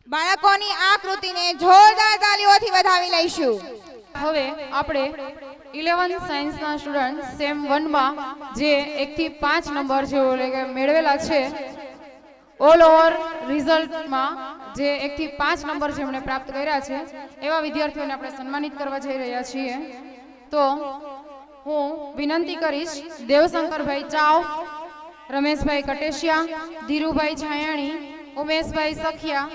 બાળકોની આ કૃતિને જોરદાર તાલીઓથી વધાવી લઈશું। હવે આપણે 11th સાયન્સના સ્ટુડન્ટ સેમ 1 માં જે 1 થી 5 નંબર જે મેળવેલા છે ઓલ ઓવર રિઝલ્ટમાં જે 1 થી 5 નંબર જેમણે પ્રાપ્ત કર્યા છે એવા વિદ્યાર્થીઓને આપણે સન્માનિત કરવા જઈ રહ્યા છીએ। તો હું વિનંતી કરીશ દેવશંકરભાઈ ચાવ, રમેશભાઈ કટેશિયા, ધીરુભાઈ છાયાણી, ઉમેશભાઈ સખિયા,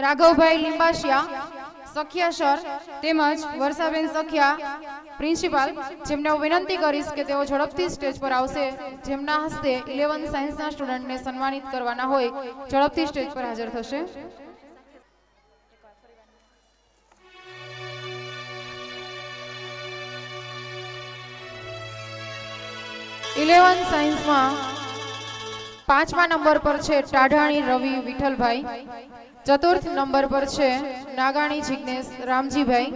રાઘવભાઈ લીંબાશિયા, સખિયા સર તેમજ વર્ષાબેન સખિયા પ્રિન્સિપાલ, જેમને હું વિનંતી કરીશ કે તેઓ ઝડપથી સ્ટેજ પર આવશે। જેમના હસ્તે 11th સાયન્સના સ્ટુડન્ટને સન્માનિત કરવાના હોય ઝડપથી સ્ટેજ પર હાજર થશે। 11th સાયન્સમાં 5મા નંબર પર છે ટાઢાણી રવિ વિઠ્ઠલભાઈ, ચતુર્થ નંબર પર છે નાગાણી જિગ્નેશ રામજીભાઈ,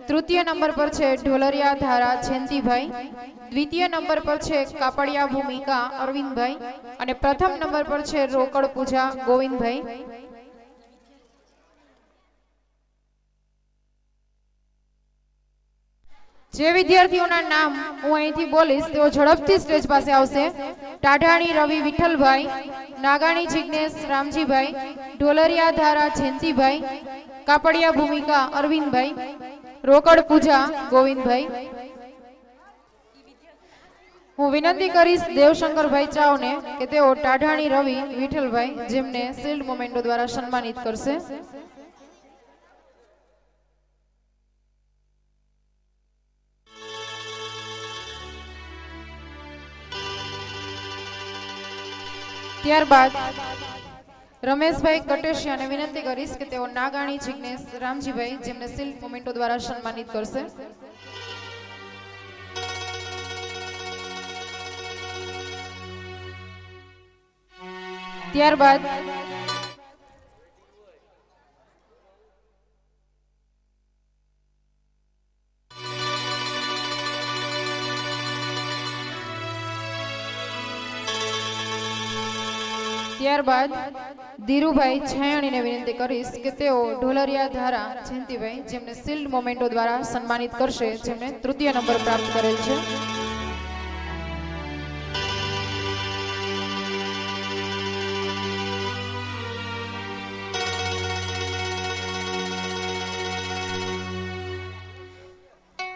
તૃતીય નંબર પર છે ઢોલરિયા ધારા જયંતિભાઈ, દ્વિતીય નંબર પર છે કાપડિયા ભૂમિકા અરવિંદભાઈ અને પ્રથમ નંબર પર છે રોકડ પૂજા ગોવિંદભાઈ। જે વિદ્યાર્થીઓના નામ હું અહીંથી બોલીશ તેઓ ઝડપથી સ્ટેજ પાસે આવશે। ટાઢાણી રવિ વિઠ્ઠલભાઈ, નાગાણી જિગ્નેશ રામજીભાઈ, ઢોલરિયા ધારા જયંતિભાઈ, કાપડિયા ભૂમિકા અરવિંદભાઈ, રોકડ પૂજા ગોવિંદભાઈ। હું વિનંતી કરીશ દેવશંકરભાઈ ચાવને કે તેઓ ટાઢાણી રવિ વિઠ્ઠલભાઈ જેમને શિલ્ડ મોમેન્ટો દ્વારા સન્માનિત કરશે। ત્યારબાદ રમેશભાઈ કટેશિયાને વિનંતી કરીશ કે તેઓ નાગાણી જિગ્નેશ રામજીભાઈ જેમને શિલ્ડ મોમેન્ટો દ્વારા સન્માનિત કરશે। ત્યારબાદ ધીરુભાઈ છાયાણીને વિનંતી કરીશ કે તેઓ ઢોલરિયા ધારા જયંતિભાઈ જેમને શિલ્ડ મોમેન્ટો દ્વારા સન્માનિત કરશે, જેમને તૃતીય નંબર પ્રાપ્ત કરેલ છે।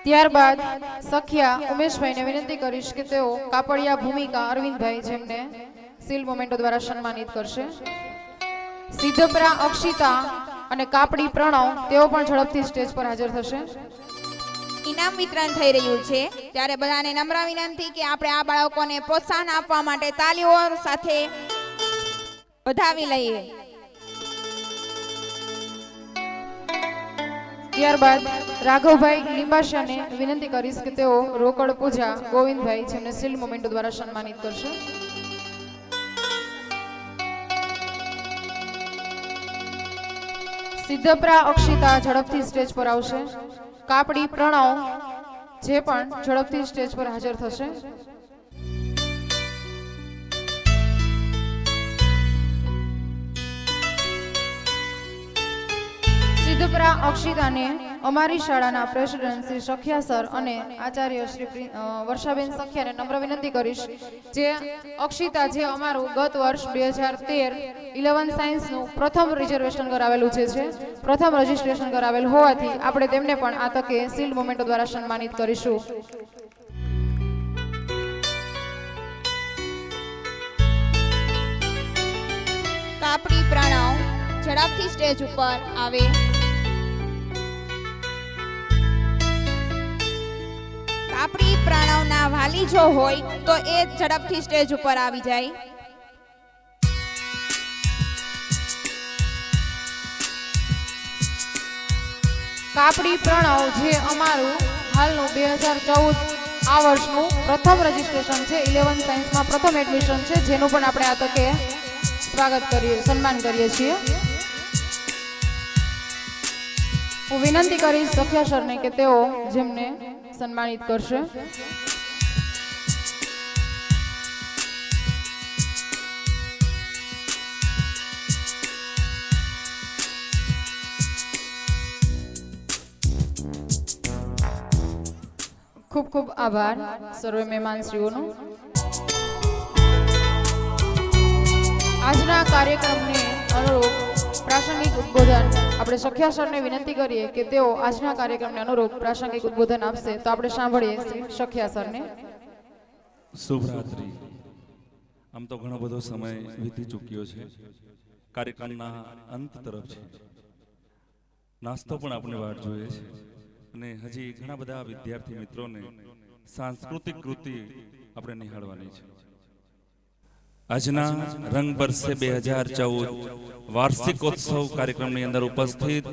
ત્યારબાદ સખિયા ઉમેશભાઈને વિનંતી કરીશ કે તેઓ કાપડિયા ભૂમિકા અરવિંદભાઈ જેમને શિલ્ડ મોમેન્ટો દ્વારા સન્માનિત કરશે। સિદ્ધપરા અક્ષિતા અને કાપડી પ્રણવ તેઓ પણ ઝડપથી સ્ટેજ પર હાજર થશે। ઇનામ વિતરણ થઈ રહ્યું છે ત્યારે બધાને નમ્ર વિનંતી કે આપણે આ બાળકોને પ્રોત્સાહન આપવા માટે તાલીઓ સાથે વધાવી લઈએ। ત્યારબાદ રાઘવભાઈ લીંબાશાને વિનંતી કરીશ કે તેઓ રોકડ પૂજા ગોવિંદભાઈ જેમને શિલ્ડ મોમેન્ટો દ્વારા સન્માનિત કરશે। સિદ્ધપરા અક્ષિતા ઝડપથી સ્ટેજ પર આવશે। કાપડી પ્રણવ જે પણ ઝડપથી સ્ટેજ પર હાજર થશે। સિદ્ધપરા અક્ષિતાને અમારી શાળાના પ્રેસિડેન્ટ શ્રી સખિયા સર અને આચાર્ય શ્રી વર્ષાબેન સખિયાને નમ્ર વિનંતી કરીશ જે અક્ષિતા જે અમારું ગત વર્ષ 2013 11th સાયન્સનું પ્રથમ રિઝર્વેશન કરાવેલું છે પ્રથમ રજીસ્ટ્રેશન કરાવેલ હોવાથી આપણે તેમને પણ આ તકે શિલ્ડ મોમેન્ટો દ્વારા સન્માનિત કરીશું। કાપડી પ્રણવ ઝડપથી સ્ટેજ ઉપર આવે। કાપડી પ્રણવના વાલી જો હોય તો એ ઝડપથી સ્ટેજ ઉપર આવી જાય। કાપડી પ્રણવ જે અમારું હાલનું 2014 આ વર્ષનું પ્રથમ રજીસ્ટ્રેશન છે 11th સાયન્સમાં પ્રથમ એડમિશન છે જેનું પણ આપણે આ તકે સ્વાગત કરીએ સન્માન કરીએ છીએ। હું વિનંતી કરીશ સખિયા સરને કે તેઓ જેમને સન્માનિત કરશે। ખૂબ ખૂબ આભાર સર્વે મહેમાનશ્રીઓનો. આજના કાર્યક્રમને અનુરૂપ પ્રાસંગિક ઉદ્બોધન આપણે સખ્યા સરને વિનંતી કરીએ કે તેઓ આજના કાર્યક્રમને અનુરૂપ પ્રાસંગિક ઉદ્બોધન આપશે. તો આપણે સાંભળીએ સખ્યા સરને. શુભરાત્રિ. આમ તો ઘણો બધો સમય વીતી ચૂક્યો છે, કાર્યક્રમના અંત તરફ છે. નાસ્તો પણ આપણે વાટ જોઈએ છે અને હજી ઘણા બધા વિદ્યાર્થી મિત્રોને સાંસ્કૃતિક કૃતિ આપણે નિહાળવાની છે. આજના રંગ બરસે 2014 વાર્ષિકોત્સવ કાર્યક્રમની અંદર ઉપસ્થિત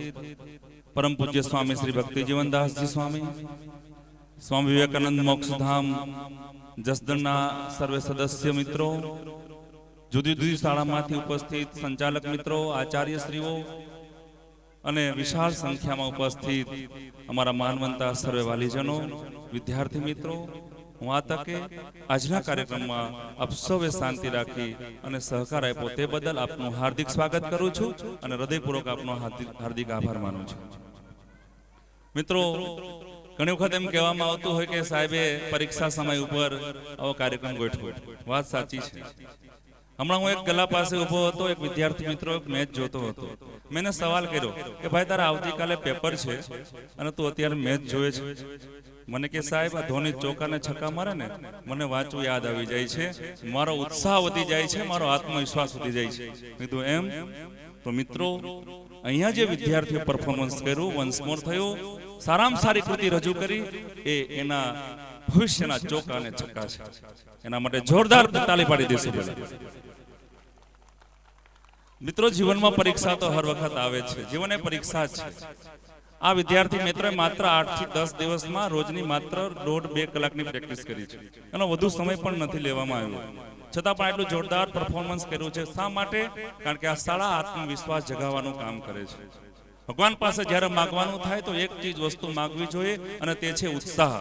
પરમ પૂજ્ય સ્વામી શ્રી ભક્તિજીવનદાસજી સ્વામી, સ્વામી વિવેકાનંદ મોક્ષધામ જસદણના સર્વે સદસ્ય મિત્રો, જુદી જુદી શાળામાંથી ઉપસ્થિત સંચાલક મિત્રો, આચાર્યશ્રીઓ અને વિશાળ સંખ્યામાં ઉપસ્થિત અમારા માનવંતા સર્વે વાલીજનો, વિદ્યાર્થી મિત્રો, હું આ તકે આજના કાર્યક્રમમાં આપ સૌએ શાંતિ રાખી અને સહકાર આપ્યો તે બદલ આપનું હાર્દિક સ્વાગત કરું છું અને હૃદયપૂર્વક આપનો હાર્દિક આભાર માનું છું. મિત્રો, ઘણી વખત એમ કહેવામાં આવતું હોય કે સાહેબે પરીક્ષા સમય ઉપર આવો કાર્યક્રમ ગોઠવ્યો. વાત સાચી છે. હમણાં હું એક ગલા પાસે ઉભો હતો, એક વિદ્યાર્થી મિત્રો એક મેચ જોતો હતો. મેં સવાલ કર્યો કે ભાઈ તારા આવતીકાલે પેપર છે અને તું અત્યારે મેચ જોવે છે? મને કે સાહેબ આ ધોની ચોકાને છક્કા મારે ને મને વાંચવું યાદ આવી જાય છે, મારો ઉત્સાહ વધી જાય છે, મારો આત્મવિશ્વાસ વધી જાય છે. કીધું એમ? તો મિત્રો, અહીંયા જે વિદ્યાર્થીઓ પરફોર્મન્સ કર્યું, વન્સ મોર થયું, સારામાં સારી કૃતિ રજૂ કરી, એ એના ભવિષ્યના ચોકા અને છક્કા છે. એના માટે જોરદાર તાળી પાડી દઈશું. મિત્રો, જીવનમાં પરીક્ષા તો હર વખત આવે છે, જીવન એ પરીક્ષા જ છે. આ વિદ્યાર્થી મિત્રોએ માત્ર 8 થી 10 દિવસમાં રોજની માત્ર 1.5-2 કલાકની પ્રેક્ટિસ કરી છે. એનો વધુ સમય પણ નથી લેવામાં આવ્યો, છતાં પણ એટલું જોરદાર પરફોર્મન્સ કર્યું છે. શા માટે? કારણ કે આ શાળા આત્મવિશ્વાસ જગાવવાનું કામ કરે છે. ભગવાન પાસે જ્યારે માગવાનું થાય તો એક ચીજ વસ્તુ માગવી જોઈએ અને તે છે ઉત્સાહ.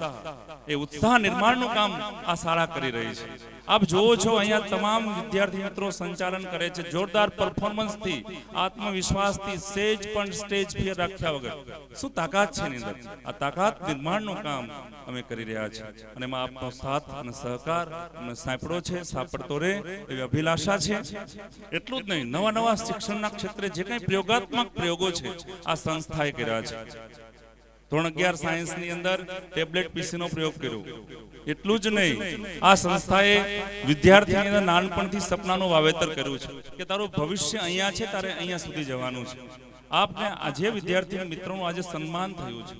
એ ઉત્સાહ નિર્માણનું કામ આ શાળા કરી રહી છે. આપ જોવો છો અહીંયા તમામ વિદ્યાર્થી મિત્રો સંચાલન કરે છે જોરદાર પરફોર્મન્સથી, આત્મવિશ્વાસથી, સેજ પણ સ્ટેજ ફિયર રાખ્યા વગર. શું તાકાત છે એની અંદર? આ તાકાત નિર્માણનું કામ અમે કરી રહ્યા છીએ અને એમાં આપનો સાથ અને સહકાર અમને સાંપડો છે, સાંપડતો રહે એવી અભિલાષા છે. એટલું જ નહીં, નવા નવા શિક્ષણના ક્ષેત્રે જે કંઈ પ્રયોગાત્મક પ્રયોગો છે આ સંસ્થાએ કર્યા છે. ધોરણ 11 સાયન્સની અંદર ટેબ્લેટ પીસીનો પ્રયોગ કર્યો. એટલું જ નહીં, આ સંસ્થાએ વિદ્યાર્થીની અંદર નાનપણથી સપનાનું વાવેતર કર્યું છે કે તારું ભવિષ્ય અહીંયા છે, તારે અહીંયા સુધી જવાનું છે. આપને આજે વિદ્યાર્થી મિત્રોનું આજે સન્માન થયું છે.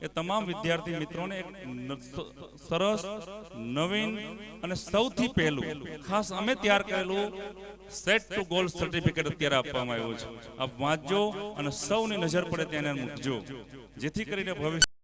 એ તમામ વિદ્યાર્થી મિત્રોને એક સરસ, નવીન અને સૌથી પહેલું ખાસ અમે તૈયાર કરેલું સેટ ટુ ગોલ સર્ટિફિકેટ અત્યારે આપવામાં આવ્યું છે. આપ વાંચજો અને સૌની નજર પડે ત્યાં મૂકજો, જેથી કરીને ભવિષ્ય